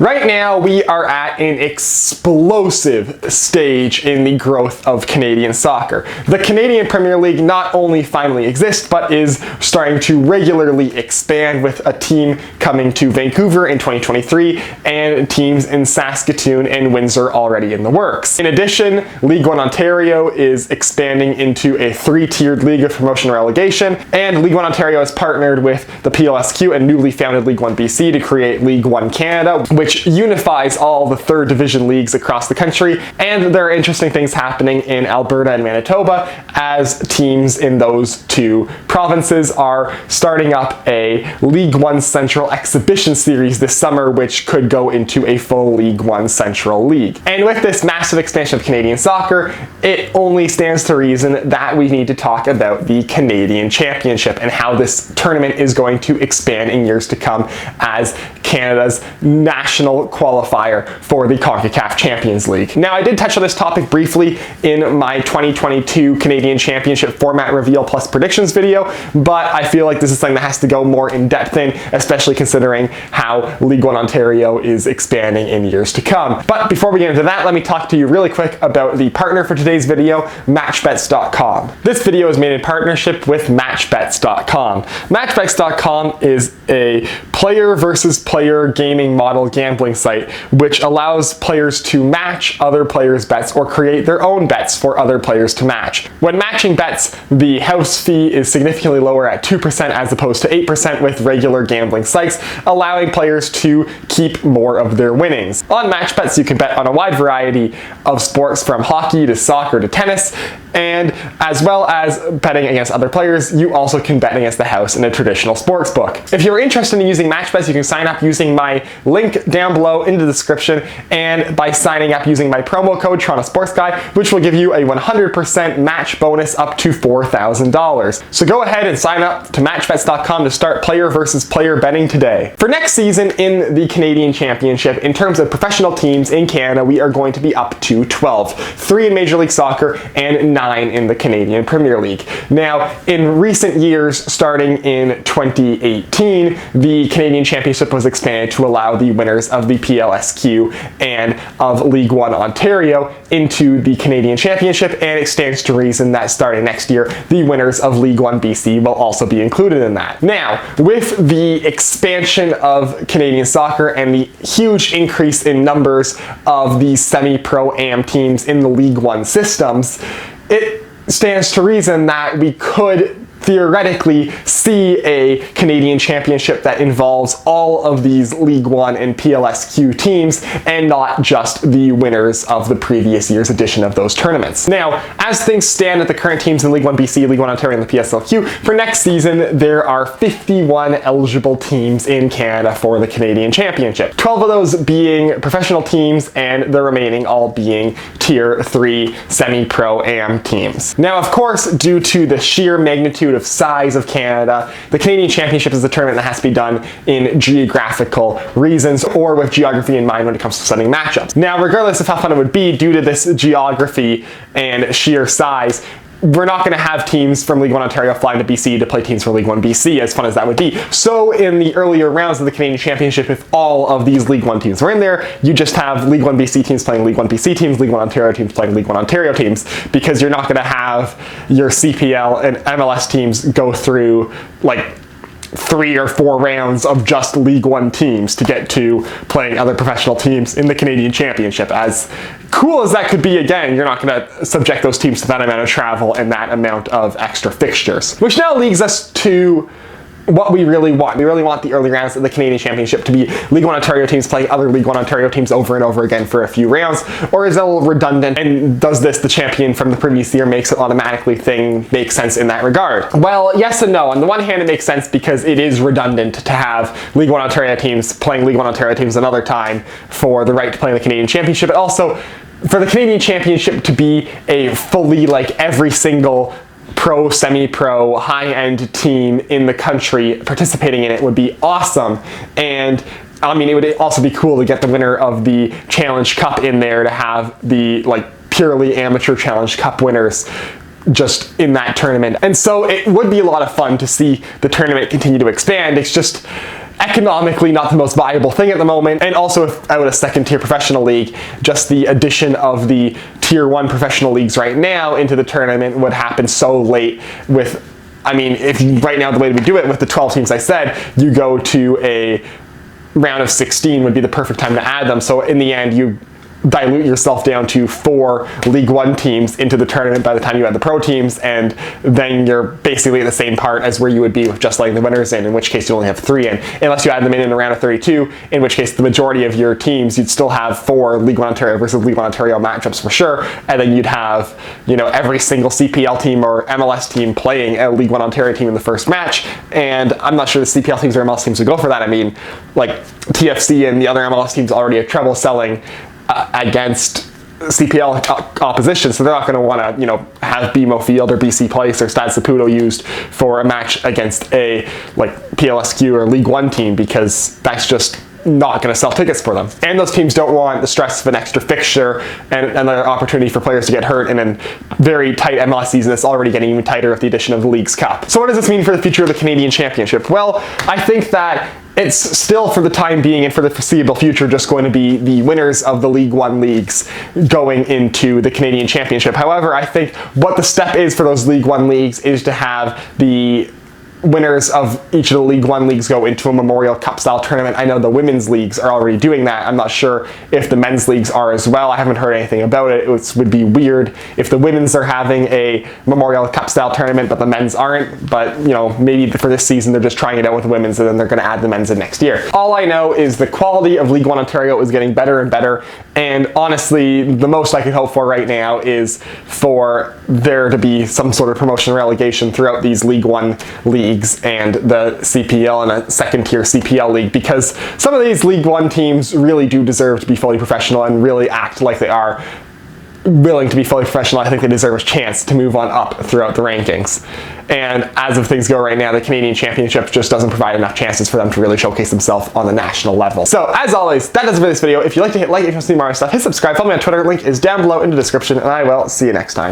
Right now, we are at an explosive stage in the growth of Canadian soccer. The Canadian Premier League not only finally exists, but is starting to regularly expand, with a team coming to Vancouver in 2023 and teams in Saskatoon and Windsor already in the works. In addition, League One Ontario is expanding into a three-tiered league of promotion and relegation, and League One Ontario has partnered with the PLSQ and newly founded League One BC to create League One Canada, which unifies all the third division leagues across the country. And there are interesting things happening in Alberta and Manitoba as teams in those two provinces are starting up a League One Central exhibition series this summer, which could go into a full League One Central league. And with this massive expansion of Canadian soccer, it only stands to reason that we need to talk about the Canadian Championship and how this tournament is going to expand in years to come as Canada's national qualifier for the CONCACAF Champions League. Now, I did touch on this topic briefly in my 2022 Canadian Championship format reveal plus predictions video, but I feel like this is something that has to go more in depth in, especially considering how League One Ontario is expanding in years to come. But before we get into that, let me talk to you really quick about the partner for today's video, MatchBets.com. This video is made in partnership with MatchBets.com. MatchBets.com is a player versus player gaming model gambling site which allows players to match other players' bets or create their own bets for other players to match. When matching bets, the house fee is significantly lower at 2% as opposed to 8% with regular gambling sites, allowing players to keep more of their winnings. On MatchBets, you can bet on a wide variety of sports from hockey to soccer to tennis, and as well as betting against other players, you also can bet against the house in a traditional sports book. If you're interested in using MatchBets, you can sign up using my link down below in the description, and by signing up using my promo code Toronto Sports Guy, which will give you a 100% match bonus up to $4,000. So go ahead and sign up to MatchBets.com to start player versus player betting today. For next season in the Canadian Championship, in terms of professional teams in Canada, we are going to be up to 12, 3 in Major League Soccer and 9 in the Canadian Premier League. Now, in recent years, starting in 2018, the Canadian Championship was expanded to allow the winners of the PLSQ and of League One Ontario into the Canadian Championship, and it stands to reason that starting next year, the winners of League One BC will also be included in that. Now, with the expansion of Canadian soccer and the huge increase in numbers of the semi-pro AM teams in the League One systems, it stands to reason that we could theoretically see a Canadian Championship that involves all of these League One and PLSQ teams and not just the winners of the previous year's edition of those tournaments. Now, as things stand at the current teams in League One BC, League One Ontario, and the PSLQ, for next season there are 51 eligible teams in Canada for the Canadian Championship. 12 of those being professional teams and the remaining all being Tier 3 semi-pro AM teams. Now, of course, due to the sheer magnitude of size of Canada, the Canadian Championship is a tournament that has to be done in geographical reasons or with geography in mind when it comes to setting matchups. Now, regardless of how fun it would be due to this geography and sheer size, we're not going to have teams from League One Ontario flying to BC to play teams from League One BC, as fun as that would be. So in the earlier rounds of the Canadian Championship, if all of these League One teams were in there, you just have League One BC teams playing League One BC teams, League One Ontario teams playing League One Ontario teams, because you're not going to have your CPL and MLS teams go through like 3 or 4 rounds of just League One teams to get to playing other professional teams in the Canadian Championship. As cool as that could be, again, you're not going to subject those teams to that amount of travel and that amount of extra fixtures. Which now leads us to what we really want. We really want the early rounds of the Canadian Championship to be League One Ontario teams playing other League One Ontario teams over and over again for a few rounds, or is it a little redundant, and does this, the champion from the previous year, makes it automatically make sense in that regard? Well, yes and no. On the one hand, it makes sense because it is redundant to have League One Ontario teams playing League One Ontario teams another time for the right to play in the Canadian Championship, but also for the Canadian Championship to be a fully, like, every single pro, semi-pro, high-end team in the country participating in it would be awesome. And I mean, it would also be cool to get the winner of the Challenge Cup in there, to have the purely amateur Challenge Cup winners just in that tournament. And so it would be a lot of fun to see the tournament continue to expand. It's just, economically not the most viable thing at the moment. And also without a second tier professional league, just the addition of the tier 1 professional leagues right now into the tournament would happen so late with, I mean, if right now the way we do it with the 12 teams I said, you go to a round of 16 would be the perfect time to add them. So in the end, you dilute yourself down to 4 League One teams into the tournament by the time you add the pro teams, and then you're basically at the same part as where you would be with just letting the winners in which case you only have 3 in, unless you add them in a round of 32, in which case the majority of your teams, you'd still have 4 League One Ontario versus League One Ontario matchups for sure, and then you'd have, you know, every single CPL team or MLS team playing a League One Ontario team in the first match, and I'm not sure the CPL teams or MLS teams would go for that. I mean, like, TFC and the other MLS teams already have trouble selling against CPL opposition, so they're not going to want to, you know, have BMO Field or BC Place or Stade Saputo used for a match against a like PLSQ or League One team, because that's just not going to sell tickets for them. And those teams don't want the stress of an extra fixture and another opportunity for players to get hurt in a very tight MLS season that's already getting even tighter with the addition of the League's Cup. So what does this mean for the future of the Canadian Championship? Well, I think that it's still, for the time being and for the foreseeable future, just going to be the winners of the League One leagues going into the Canadian Championship. However, I think what the step is for those League One leagues is to have the winners of each of the League One leagues go into a Memorial Cup style tournament. I know the women's leagues are already doing that. I'm not sure if the men's leagues are as well. I haven't heard anything about it. It would be weird if the women's are having a Memorial Cup style tournament but the men's aren't. But, you know, maybe for this season they're just trying it out with the women's and then they're going to add the men's in next year. All I know is the quality of League One Ontario is getting better and better, and honestly the most I could hope for right now is for there to be some sort of promotion relegation throughout these League One leagues and the CPL and a second tier CPL league, because some of these League One teams really do deserve to be fully professional and really act like they are willing to be fully professional. I think they deserve a chance to move on up throughout the rankings. And as of things go right now, the Canadian Championship just doesn't provide enough chances for them to really showcase themselves on the national level. So as always, that does it for this video. If you like to hit like, if you want to see more stuff, hit subscribe, follow me on Twitter, link is down below in the description, and I will see you next time.